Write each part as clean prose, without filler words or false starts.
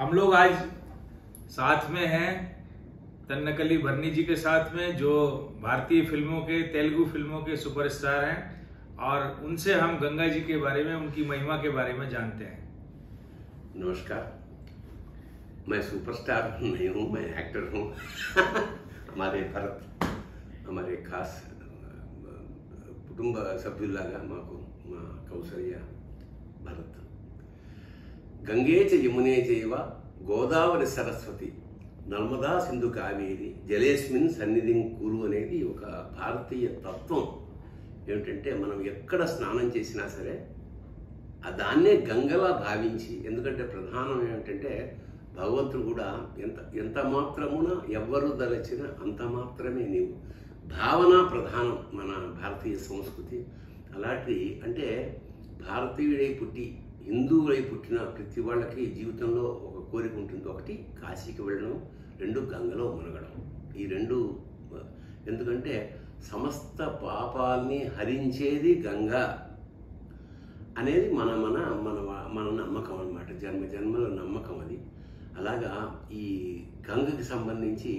हम लोग आज साथ में हैं तन्नकली भरनी जी के साथ में, जो भारतीय फिल्मों के, तेलुगु फिल्मों के सुपरस्टार हैं, और उनसे हम गंगा जी के बारे में, उनकी महिमा के बारे में जानते हैं। नमस्कार, मैं सुपरस्टार नहीं हूँ, मैं एक्टर हूँ। हमारे भरत हमारे खास कुटुंब सभ्युल्लागा माకు మా కౌసల్య భరత్. గంగే చ యమునే చైవ గోదావరి సరస్వతి నర్మదా సింధు కావేరి జలేస్మిన్ సన్నిధిం కురు అనేది ఒక భారతీయ తత్వం. ఏమిటంటే మనం ఎక్కడ స్నానం చేసినా సరే దాన్నే గంగలా భావించి, ఎందుకంటే ప్రధానం ఏమిటంటే భగవంతుడు కూడా ఎంత మాత్రమున ఎవ్వరు దలచిన అంత మాత్రమే నీవు, భావన ప్రధానం మన భారతీయ సంస్కృతి. అలాంటి అంటే భారతీయుడై పుట్టి హిందువులై పుట్టిన ప్రతి వాళ్ళకి జీవితంలో ఒక కోరిక ఉంటుంది. ఒకటి కాశీకి వెళ్ళడం, రెండు గంగలో మునగడం. ఈ రెండు ఎందుకంటే సమస్త పాపాల్ని హరించేది గంగా అనేది మన మన మన మన నమ్మకం అన్నమాట, జన్మ జన్మల నమ్మకం అది. అలాగా ఈ గంగకి సంబంధించి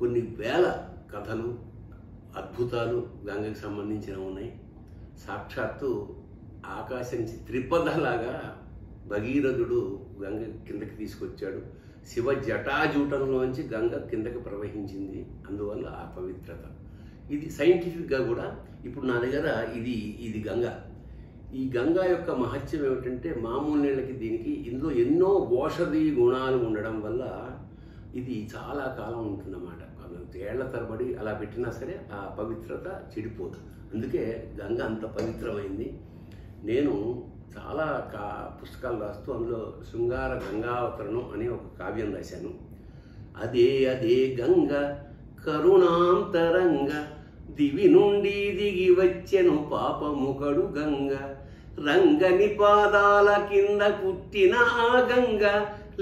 కొన్ని వేల కథలు, అద్భుతాలు గంగకి సంబంధించిన ఉన్నాయి. సాక్షాత్తు ఆకాశం నుంచి త్రిపదలాగా భగీరథుడు గంగ కిందకి తీసుకొచ్చాడు. శివ జటాజూటంలోంచి గంగ కిందకి ప్రవహించింది, అందువల్ల ఆ పవిత్రత. ఇది సైంటిఫిక్గా కూడా ఇప్పుడు నా దగ్గర ఇది గంగ. ఈ గంగా యొక్క మహత్యం ఏమిటంటే మామూలు నీళ్ళకి దీనికి ఇందులో ఎన్నో ఔషధీ గుణాలు ఉండడం వల్ల ఇది చాలా కాలం ఉంటుందన్నమాట. ఏళ్ల తరబడి అలా పెట్టినా సరే ఆ పవిత్రత చెడిపోదు. అందుకే గంగ అంత పవిత్రమైంది. నేను చాలా పుస్తకాలు రాస్తూ అందులో శృంగార గంగావతరణం అనే ఒక కావ్యం రాశాను. అదే అదే గంగ కరుణాంతరంగ దివి నుండి దిగి వచ్చెను పాపముకడు గంగ, రంగని పాదాల కింద పుట్టిన ఆ గంగ,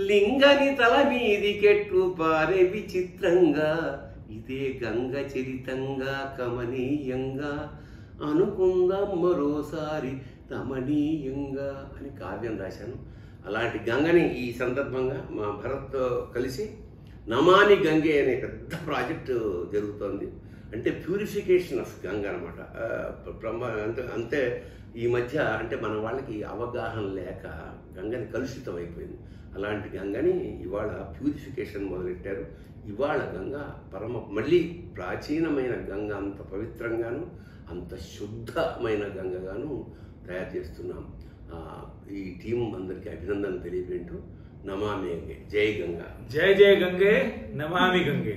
లింగని తల మీదికెట్లు పారే విచిత్రంగా, ఇదే గంగ చరితంగా కమనీయంగా, అనుకుందాం మరోసారి రమణీయంగా అని కావ్యం రాశాను. అలాంటి గంగని ఈ సందర్భంగా మా భరత్ కలిసి నమామి గంగే అనే పెద్ద ప్రాజెక్టు జరుగుతోంది. అంటే ప్యూరిఫికేషన్ ఆఫ్ గంగ అనమాట. అంతే ఈ మధ్య అంటే మన వాళ్ళకి అవగాహన లేక గంగని కలుషితం అయిపోయింది. అలాంటి గంగని ఇవాళ ప్యూరిఫికేషన్ మొదలెట్టారు. ఇవాళ గంగ మళ్ళీ ప్రాచీనమైన గంగ, అంత పవిత్రంగాను అంత శుద్ధమైన గంగగాను తయారు చేస్తున్నాం. ఈ టీం అందరికీ అభినందనలు తెలియజేస్తూ నమామి గంగే, జై గంగా, జై జై గంగే, నమామి గంగే.